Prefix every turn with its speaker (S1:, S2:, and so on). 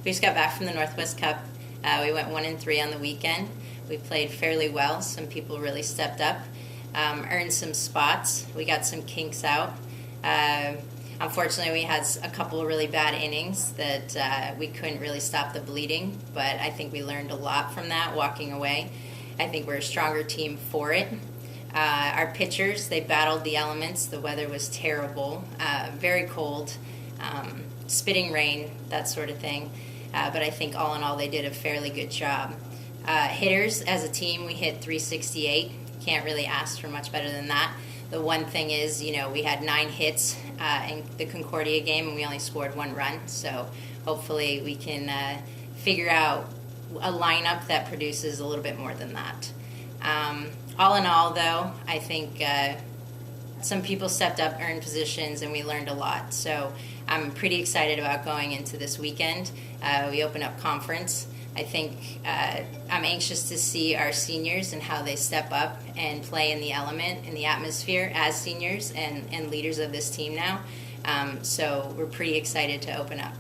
S1: We just got back from the Northwest Cup. We went 1-3 on the weekend. We played fairly well. Some people really stepped up, earned some spots. We got some kinks out. Unfortunately, we had a couple of really bad innings that we couldn't really stop the bleeding, but I think we learned a lot from that walking away. I think we're a stronger team for it. Our pitchers, they battled the elements. The weather was terrible, very cold, spitting rain, that sort of thing. But I think all in all, they did a fairly good job. Hitters, as a team, we hit 368. Can't really ask for much better than that. The one thing is, we had 9 hits in the Concordia game, and we only scored 1 run. So hopefully we can figure out a lineup that produces a little bit more than that. All in all, though, I think some people stepped up, earned positions, and we learned a lot. So I'm pretty excited about going into this weekend. We open up conference. I think I'm anxious to see our seniors and how they step up and play in the element, in the atmosphere as seniors and leaders of this team now. So we're pretty excited to open up.